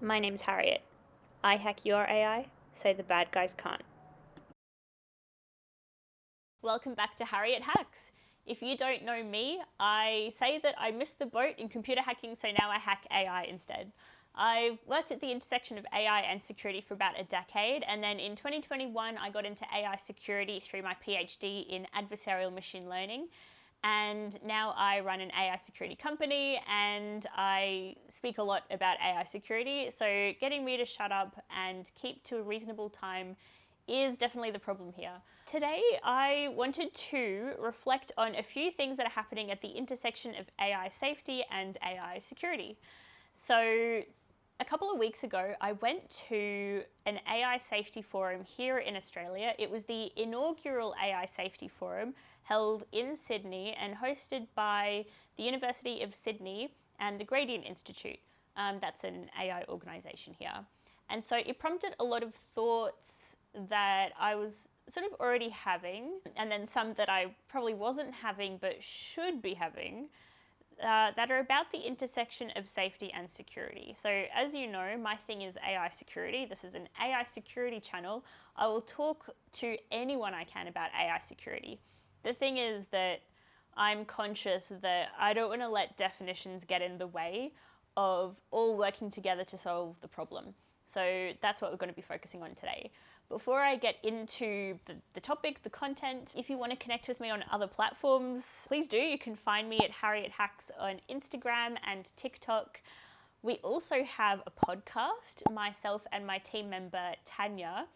My name's Harriet. I hack your AI so the bad guys can't. Welcome back to Harriet Hacks. If you don't know me, I say that I missed the boat in computer hacking, so now I hack AI instead. I've worked at the intersection of AI and security for about a decade, and then in 2021 I got into AI security through my PhD in adversarial machine learning. And now I run an AI security company and I speak a lot about AI security. So getting me to shut up and keep to a reasonable time is definitely the problem here. Today, I wanted to reflect on a few things that are happening at the intersection of AI safety and AI security. So a couple of weeks ago, I went to an AI safety forum here in Australia. It was the inaugural AI safety forum held in Sydney and hosted by the University of Sydney and the Gradient Institute. That's an AI organisation here. And so it prompted a lot of thoughts that I was sort of already having, and then some that I probably wasn't having but should be having, that are about the intersection of safety and security. So, as you know, my thing is AI security. This is an AI security channel. I will talk to anyone I can about AI security. The thing is that I'm conscious that I don't want to let definitions get in the way of all working together to solve the problem. So that's what we're going to be focusing on today. Before I get into the topic, the content, if you want to connect with me on other platforms, please do. You can find me at Harriet Hacks on Instagram and TikTok. We also have a podcast, myself and my team member Tanya.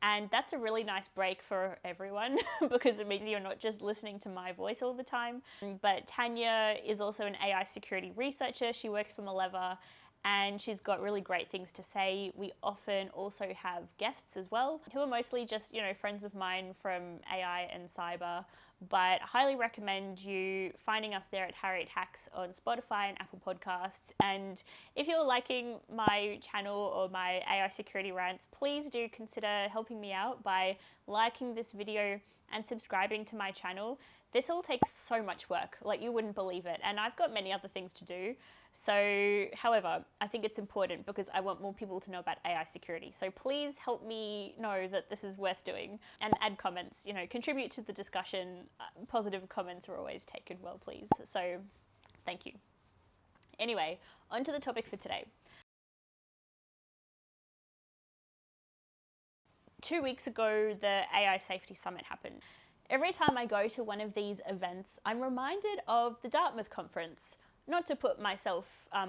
And that's a really nice break for everyone because it means you're not just listening to my voice all the time. But Tanya is also an AI security researcher. She works for Maleva and she's got really great things to say. We often also have guests as well who are mostly just, friends of mine from AI and cyber, but highly recommend you finding us there at Harriet Hacks on Spotify and Apple Podcasts. And if you're liking my channel or my AI security rants, please do consider helping me out by liking this video and subscribing to my channel. This all takes so much work, like you wouldn't believe it. And I've got many other things to do. So, however, I think it's important because I want more people to know about AI security. So please help me know that this is worth doing and add comments, contribute to the discussion. Positive comments are always taken well, please. So thank you. Anyway, on to the topic for today. 2 weeks ago, the AI Safety Summit happened. Every time I go to one of these events, I'm reminded of the Dartmouth conference. Not to put myself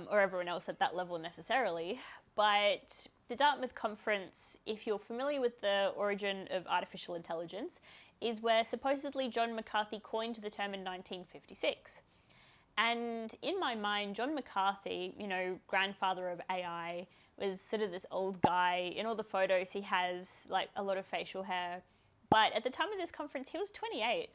or everyone else at that level necessarily, but the Dartmouth conference, if you're familiar with the origin of artificial intelligence, is where supposedly John McCarthy coined the term in 1956. And in my mind, John McCarthy, grandfather of AI, was sort of this old guy. In all the photos, he has like a lot of facial hair. But at the time of this conference, he was 28.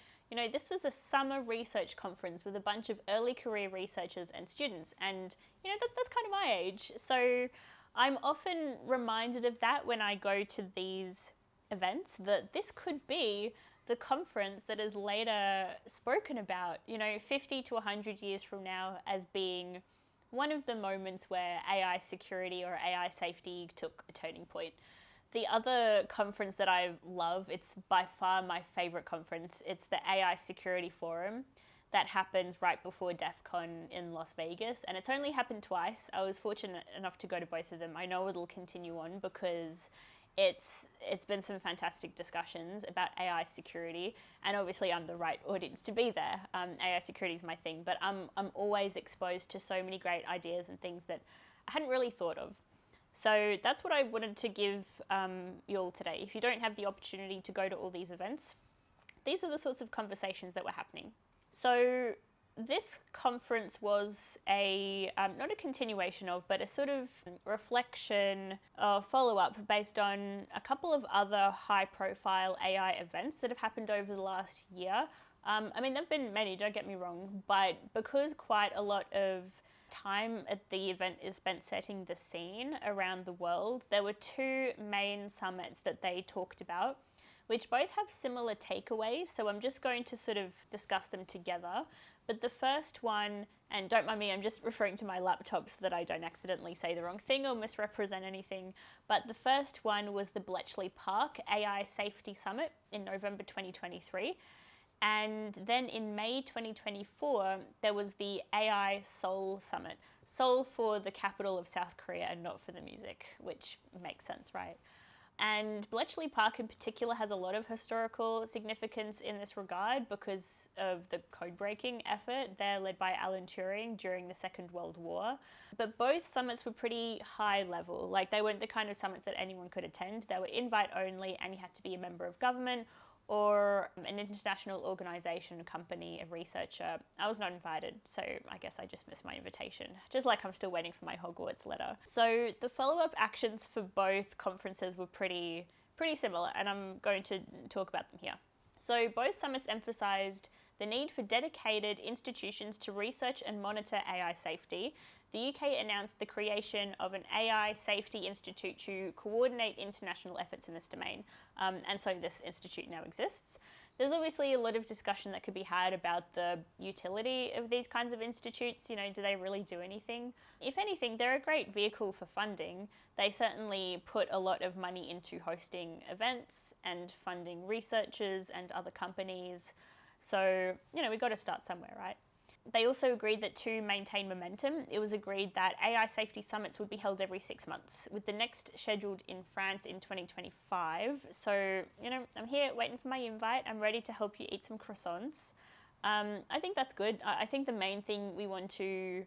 This was a summer research conference with a bunch of early career researchers and students. And, that's kind of my age. So I'm often reminded of that when I go to these events, that this could be the conference that is later spoken about, 50 to 100 years from now as being one of the moments where AI security or AI safety took a turning point. The other conference that I love, it's by far my favorite conference, it's the AI Security Forum that happens right before DEF CON in Las Vegas. And it's only happened twice. I was fortunate enough to go to both of them. I know it'll continue on because it's been some fantastic discussions about AI security, and obviously I'm the right audience to be there. AI security is my thing, but I'm always exposed to so many great ideas and things that I hadn't really thought of. So that's what I wanted to give you all today. If you don't have the opportunity to go to all these events, these are the sorts of conversations that were happening. So this conference was not a continuation of, but a sort of reflection or follow-up based on a couple of other high-profile AI events that have happened over the last year. There have been many, don't get me wrong, but because quite a lot of time at the event is spent setting the scene around the world, there were two main summits that they talked about, which both have similar takeaways. So I'm just going to sort of discuss them together. But the first one, and don't mind me, I'm just referring to my laptop so that I don't accidentally say the wrong thing or misrepresent anything. But the first one was the Bletchley Park AI Safety Summit in November 2023. And then in May 2024, there was the AI Seoul Summit. Seoul for the capital of South Korea and not for the music, which makes sense, right? And Bletchley Park in particular has a lot of historical significance in this regard because of the code-breaking effort there led by Alan Turing during the Second World War. But both summits were pretty high level. Like, they weren't the kind of summits that anyone could attend. They were invite only, and you had to be a member of government or an international organisation, a company, a researcher. I was not invited, so I guess I just missed my invitation, just like I'm still waiting for my Hogwarts letter. So the follow-up actions for both conferences were pretty similar, and I'm going to talk about them here. So both summits emphasised the need for dedicated institutions to research and monitor AI safety. The UK announced the creation of an AI Safety Institute to coordinate international efforts in this domain, and so this institute now exists. There's obviously a lot of discussion that could be had about the utility of these kinds of institutes. You know, do they really do anything? If anything, they're a great vehicle for funding. They certainly put a lot of money into hosting events and funding researchers and other companies. So, you know, we've got to start somewhere, right? They also agreed that to maintain momentum, it was agreed that AI safety summits would be held every 6 months, with the next scheduled in France in 2025. So, you know, I'm here waiting for my invite. I'm ready to help you eat some croissants. I think that's good. I think the main thing we want to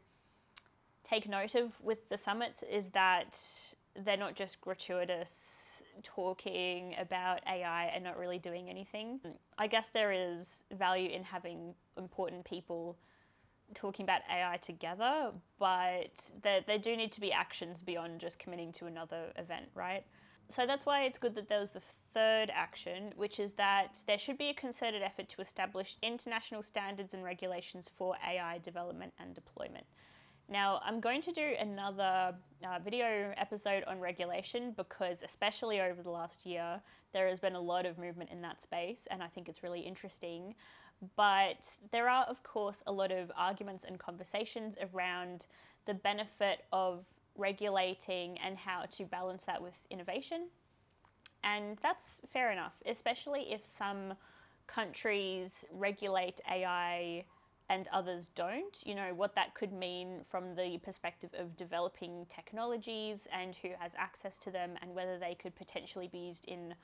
take note of with the summits is that they're not just gratuitous talking about AI and not really doing anything. I guess there is value in having important people talking about AI together, but there do need to be actions beyond just committing to another event, right? So that's why it's good that there was the third action, which is that there should be a concerted effort to establish international standards and regulations for AI development and deployment. Now, I'm going to do another video episode on regulation because, especially over the last year, there has been a lot of movement in that space, and I think it's really interesting. But there are, of course, a lot of arguments and conversations around the benefit of regulating and how to balance that with innovation. And that's fair enough, especially if some countries regulate AI and others don't. You know, what that could mean from the perspective of developing technologies and who has access to them, and whether they could potentially be used in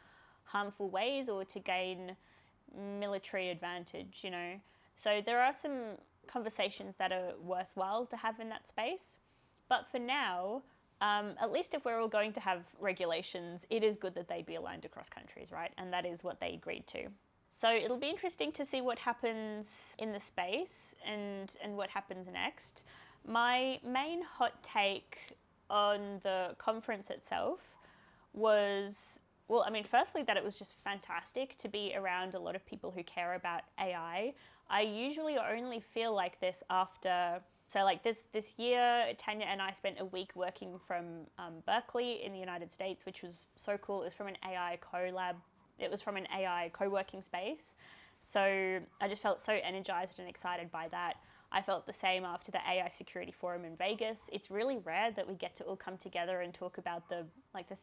harmful ways or to gain military advantage, you know. So there are some conversations that are worthwhile to have in that space. But for now, at least if we're all going to have regulations, it is good that they be aligned across countries, right? And that is what they agreed to. So it'll be interesting to see what happens in the space and what happens next. My main hot take on the conference itself was, well, I mean, firstly, that it was just fantastic to be around a lot of people who care about AI. I usually only feel like this after, so like this year, Tanya and I spent a week working from Berkeley in the United States, which was so cool. It was from an AI co-lab. It was from an AI co-working space. So I just felt so energized and excited by that. I felt the same after the AI Security Forum in Vegas. It's really rare that we get to all come together and talk about the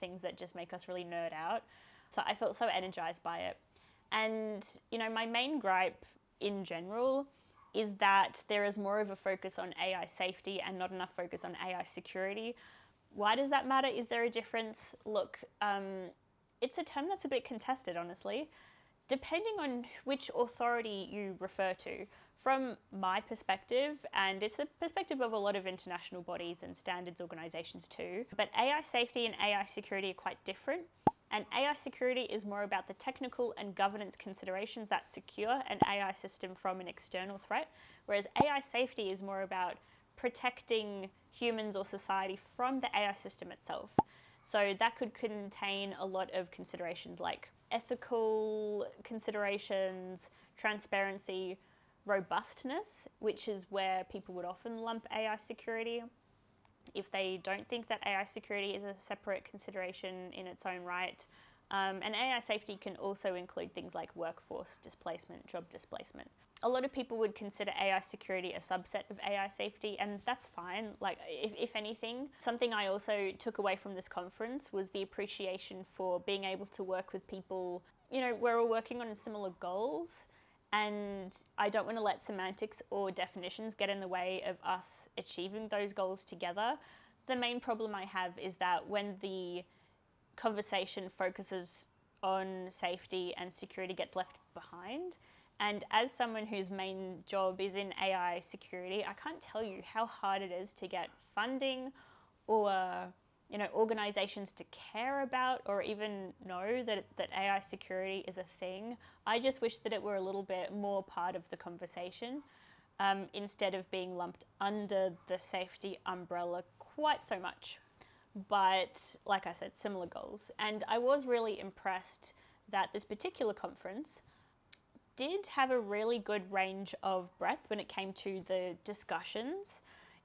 things that just make us really nerd out. So I felt so energized by it. And, you know, my main gripe in general is that there is more of a focus on AI safety and not enough focus on AI security. Why does that matter? Is there a difference? Look, it's a term that's a bit contested, honestly, depending on which authority you refer to. From my perspective, and it's the perspective of a lot of international bodies and standards organizations too, but AI safety and AI security are quite different. And AI security is more about the technical and governance considerations that secure an AI system from an external threat, whereas AI safety is more about protecting humans or society from the AI system itself. So that could contain a lot of considerations like ethical considerations, transparency, robustness, which is where people would often lump AI security if they don't think that AI security is a separate consideration in its own right. And AI safety can also include things like workforce displacement, job displacement. A lot of people would consider AI security a subset of AI safety, and that's fine. Like, if anything, something I also took away from this conference was the appreciation for being able to work with people. You know, we're all working on similar goals, and I don't want to let semantics or definitions get in the way of us achieving those goals together. The main problem I have is that when the conversation focuses on safety and security gets left behind. And as someone whose main job is in AI security, I can't tell you how hard it is to get funding or organizations to care about or even know that AI security is a thing. I just wish that it were a little bit more part of the conversation instead of being lumped under the safety umbrella quite so much. But like I said, similar goals. And I was really impressed that this particular conference did have a really good range of breadth when it came to the discussions.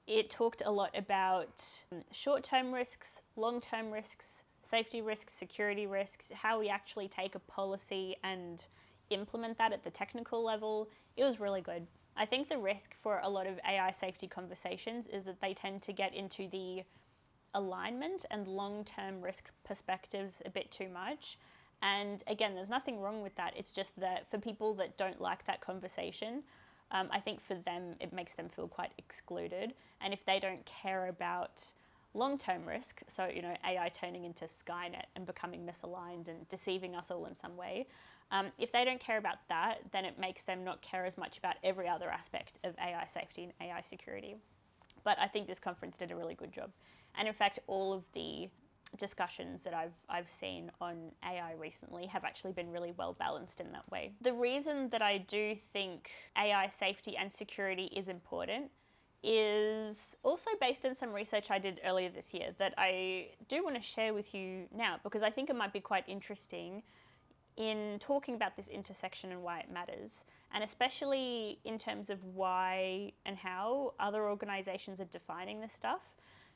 It talked a lot about short-term risks, long-term risks, safety risks, security risks, how we actually take a policy and implement that at the technical level. It was really good. I think the risk for a lot of AI safety conversations is that they tend to get into the alignment and long-term risk perspectives a bit too much. And again, there's nothing wrong with that. It's just that for people that don't like that conversation, I think for them, it makes them feel quite excluded. And if they don't care about long-term risk, so, AI turning into Skynet and becoming misaligned and deceiving us all in some way, if they don't care about that, then it makes them not care as much about every other aspect of AI safety and AI security. But I think this conference did a really good job. And in fact, all of the discussions that I've seen on AI recently have actually been really well balanced in that way. The reason that I do think AI safety and security is important is also based on some research I did earlier this year that I do want to share with you now, because I think it might be quite interesting in talking about this intersection and why it matters, and especially in terms of why and how other organizations are defining this stuff.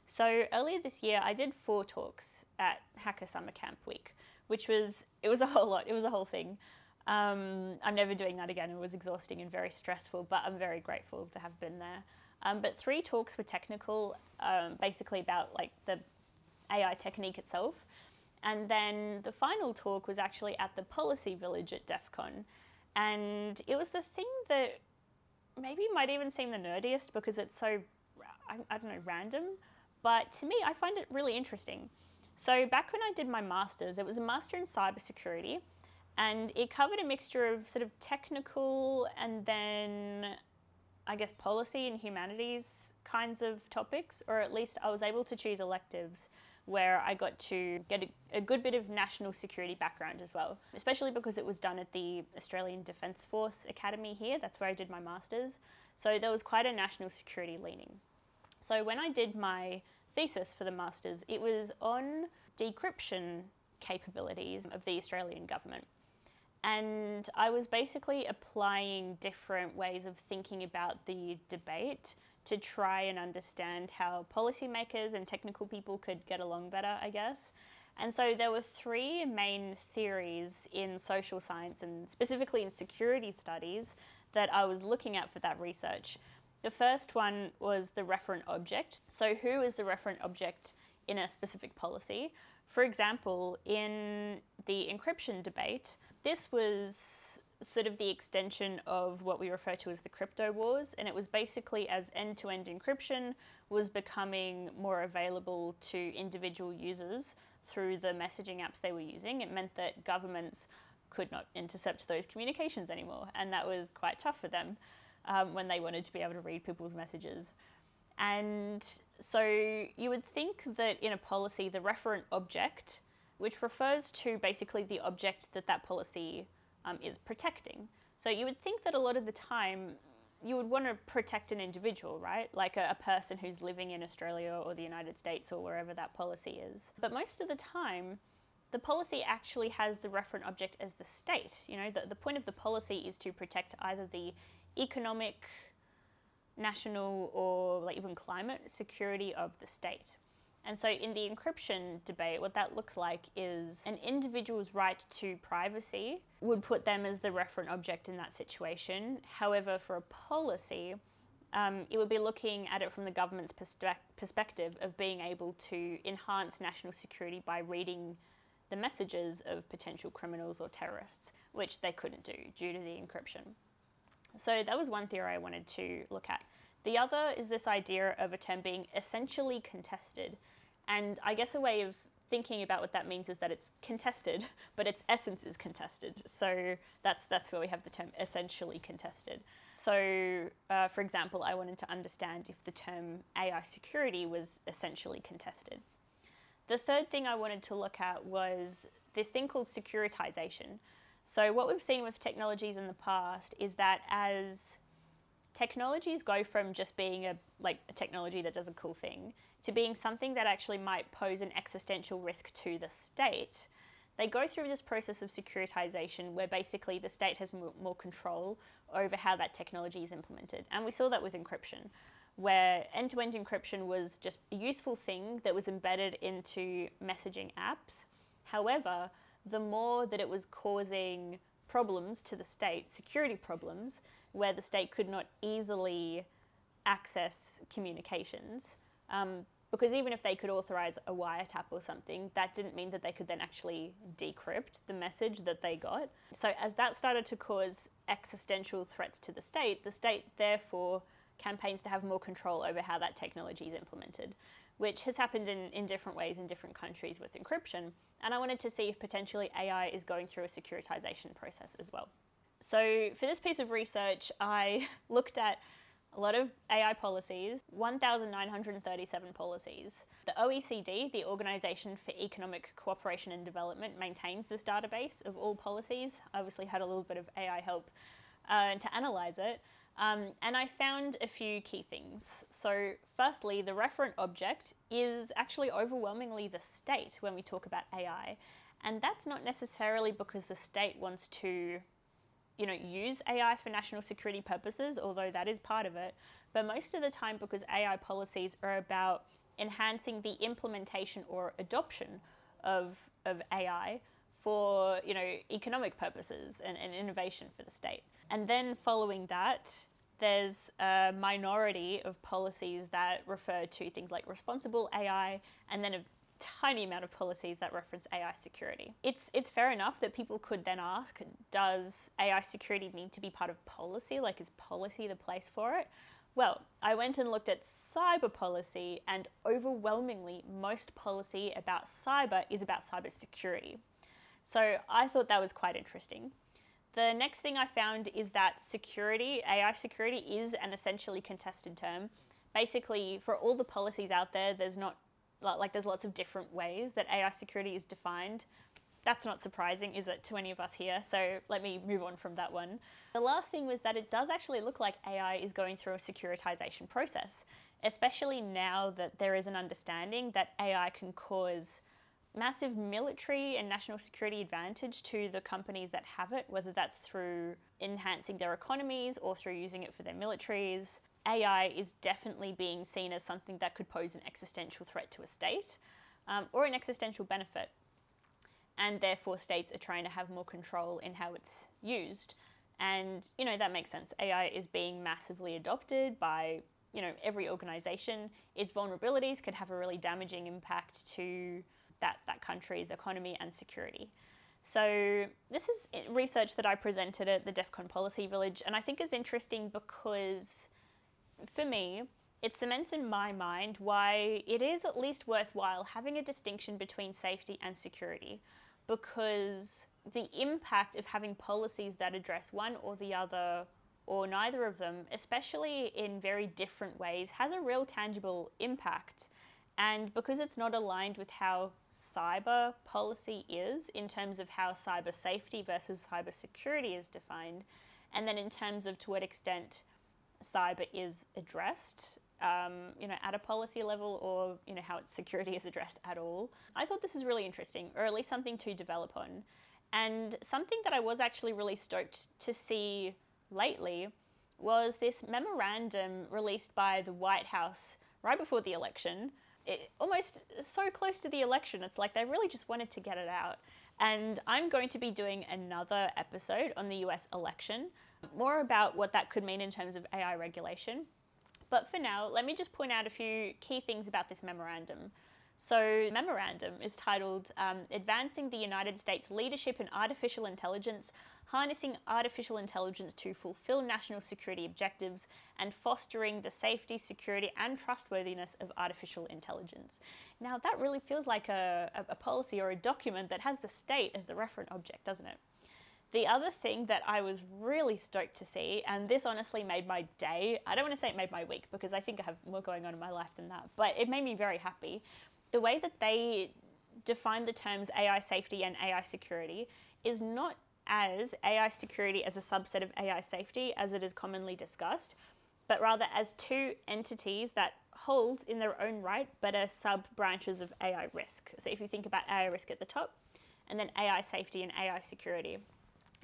So earlier this year, I did 4 talks at Hacker Summer Camp Week, which was a whole lot. It was a whole thing. I'm never doing that again. It was exhausting and very stressful, but I'm very grateful to have been there. But 3 talks were technical, basically about like the AI technique itself. And then the final talk was actually at the Policy Village at DEF CON. And it was the thing that maybe might even seem the nerdiest because it's so, I don't know, random. But to me, I find it really interesting. So back when I did my master's, it was a master in cybersecurity, and it covered a mixture of sort of technical and then, I guess, policy and humanities kinds of topics, or at least I was able to choose electives where I got to get a good bit of national security background as well, especially because it was done at the Australian Defence Force Academy here. That's where I did my master's. So there was quite a national security leaning. So when I did my thesis for the master's, it was on decryption capabilities of the Australian government. And I was basically applying different ways of thinking about the debate to try and understand how policymakers and technical people could get along better, I guess. And so there were 3 main theories in social science and specifically in security studies that I was looking at for that research. The first one was the referent object. So who is the referent object in a specific policy? For example, in the encryption debate, this was sort of the extension of what we refer to as the crypto wars, and it was basically as end-to-end encryption was becoming more available to individual users through the messaging apps they were using, it meant that governments could not intercept those communications anymore, and that was quite tough for them when they wanted to be able to read people's messages. And so you would think that in a policy, the referent object, which refers to basically the object that that policy is protecting. So you would think that a lot of the time you would want to protect an individual, right? Like a person who's living in Australia or the United States or wherever that policy is. But most of the time, the policy actually has the referent object as the state. You know, the point of the policy is to protect either the economic, national, or like even climate security of the state. And so in the encryption debate, what that looks like is an individual's right to privacy would put them as the referent object in that situation. However, for a policy, it would be looking at it from the government's perspective of being able to enhance national security by reading the messages of potential criminals or terrorists, which they couldn't do due to the encryption. So that was one theory I wanted to look at. The other is this idea of a term being essentially contested. And I guess a way of thinking about what that means is that it's contested, but its essence is contested. So that's where we have the term essentially contested. So, for example, I wanted to understand if the term AI security was essentially contested. The third thing I wanted to look at was this thing called securitization. So what we've seen with technologies in the past is that as technologies go from just being a technology that does a cool thing to being something that actually might pose an existential risk to the state, they go through this process of securitization where basically the state has more control over how that technology is implemented. And we saw that with encryption, where end-to-end encryption was just a useful thing that was embedded into messaging apps. However, the more that it was causing problems to the state, security problems, where the state could not easily access communications, because even if they could authorize a wiretap or something, that didn't mean that they could then actually decrypt the message that they got. So as that started to cause existential threats to the state therefore campaigns to have more control over how that technology is implemented, which has happened in different ways in different countries with encryption. And I wanted to see if potentially AI is going through a securitization process as well. So for this piece of research, I looked at a lot of AI policies, 1,937 policies. The OECD, the Organization for Economic Cooperation and Development, maintains this database of all policies. I obviously had a little bit of AI help to analyze it. And I found a few key things. So firstly, the referent object is actually overwhelmingly the state when we talk about AI. And that's not necessarily because the state wants to use AI for national security purposes, although that is part of it, but most of the time because AI policies are about enhancing the implementation or adoption of AI for economic purposes and innovation for the state. And then following that, there's a minority of policies that refer to things like responsible AI, and then a tiny amount of policies that reference AI security. It's fair enough that people could then ask, does AI security need to be part of policy? Like, is policy the place for it? Well, I went and looked at cyber policy, and overwhelmingly, most policy about cyber is about cybersecurity. So I thought that was quite interesting. The next thing I found is that security, AI security, is an essentially contested term. Basically, for all the policies out there, there's lots of different ways that AI security is defined. That's not surprising, is it, to any of us here? So let me move on from that one. The last thing was that it does actually look like AI is going through a securitization process, especially now that there is an understanding that AI can cause massive military and national security advantage to the companies that have it, whether that's through enhancing their economies or through using it for their militaries. AI is definitely being seen as something that could pose an existential threat to a state or an existential benefit. And therefore, states are trying to have more control in how it's used. And, that makes sense. AI is being massively adopted by, every organization. Its vulnerabilities could have a really damaging impact to that country's economy and security. So this is research that I presented at the DEF CON Policy Village, and I think is interesting because for me, it cements in my mind why it is at least worthwhile having a distinction between safety and security, because the impact of having policies that address one or the other or neither of them, especially in very different ways, has a real tangible impact. And because it's not aligned with how cyber policy is in terms of how cyber safety versus cyber security is defined, and then in terms of to what extent cyber is addressed, at a policy level, or how its security is addressed at all. I thought this was really interesting, or at least something to develop on. And something that I was actually really stoked to see lately was this memorandum released by the White House right before the election, almost so close to the election. It's like they really just wanted to get it out. And I'm going to be doing another episode on the US election, more about what that could mean in terms of AI regulation. But for now, let me just point out a few key things about this memorandum. So, the memorandum is titled Advancing the United States Leadership in Artificial Intelligence, Harnessing Artificial Intelligence to Fulfill National Security Objectives, and Fostering the Safety, Security, and Trustworthiness of Artificial Intelligence. Now, that really feels like a policy or a document that has the state as the referent object, doesn't it? The other thing that I was really stoked to see, and this honestly made my day, I don't want to say it made my week because I think I have more going on in my life than that, but it made me very happy. The way that they define the terms AI safety and AI security is not as AI security as a subset of AI safety as it is commonly discussed, but rather as two entities that hold in their own right but are sub-branches of AI risk. So if you think about AI risk at the top, and then AI safety and AI security.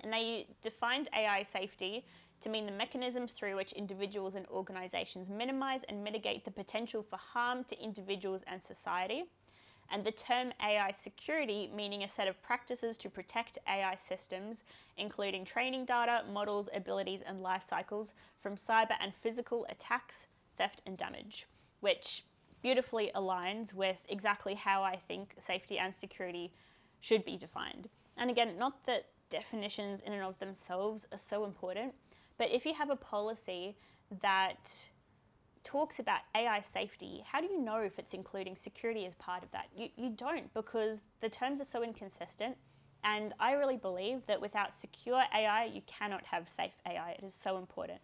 And they defined AI safety to mean the mechanisms through which individuals and organizations minimize and mitigate the potential for harm to individuals and society. And the term AI security meaning a set of practices to protect AI systems, including training data, models, abilities, and life cycles from cyber and physical attacks, theft, and damage, which beautifully aligns with exactly how I think safety and security should be defined. And again, not that definitions in and of themselves are so important, but if you have a policy that talks about AI safety, how do you know if it's including security as part of that? You don't, because the terms are so inconsistent. And I really believe that without secure AI, you cannot have safe AI. It is so important.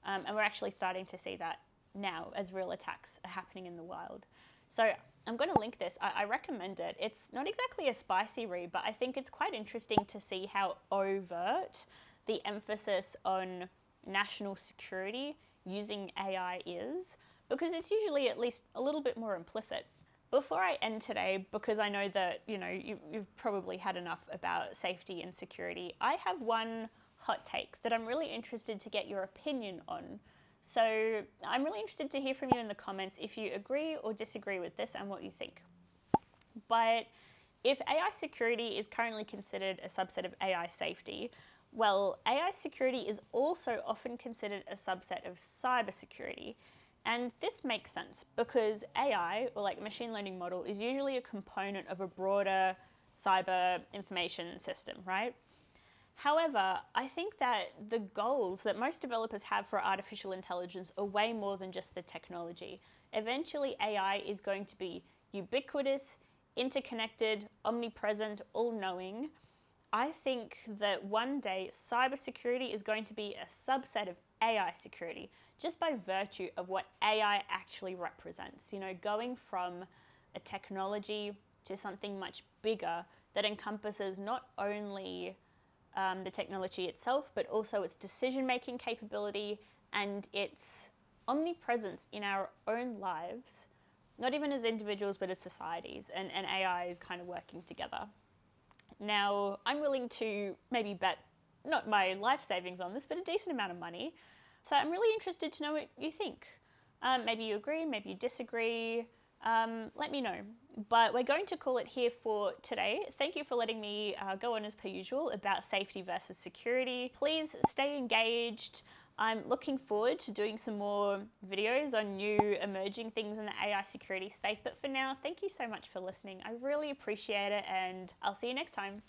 And we're actually starting to see that now as real attacks are happening in the wild. So I'm going to link this. I recommend it. It's not exactly a spicy read, but I think it's quite interesting to see how overt the emphasis on national security using AI is, because it's usually at least a little bit more implicit. Before I end today, because I know that you've probably had enough about safety and security, I have one hot take that I'm really interested to get your opinion on. So I'm really interested to hear from you in the comments if you agree or disagree with this and what you think. But if AI security is currently considered a subset of AI safety, well, AI security is also often considered a subset of cybersecurity. And this makes sense because AI, or like machine learning model, is usually a component of a broader cyber information system, right? However, I think that the goals that most developers have for artificial intelligence are way more than just the technology. Eventually, AI is going to be ubiquitous, interconnected, omnipresent, all-knowing. I think that one day cybersecurity is going to be a subset of AI security, just by virtue of what AI actually represents. Going from a technology to something much bigger that encompasses not only the technology itself, but also its decision-making capability and its omnipresence in our own lives, not even as individuals, but as societies, and AI is kind of working together. Now, I'm willing to maybe bet not my life savings on this, but a decent amount of money. So I'm really interested to know what you think. Maybe you agree, maybe you disagree. Let me know. But we're going to call it here for today. Thank you for letting me go on as per usual about safety versus security. Please stay engaged. I'm looking forward to doing some more videos on new emerging things in the AI security space. But for now, thank you so much for listening. I really appreciate it, and I'll see you next time.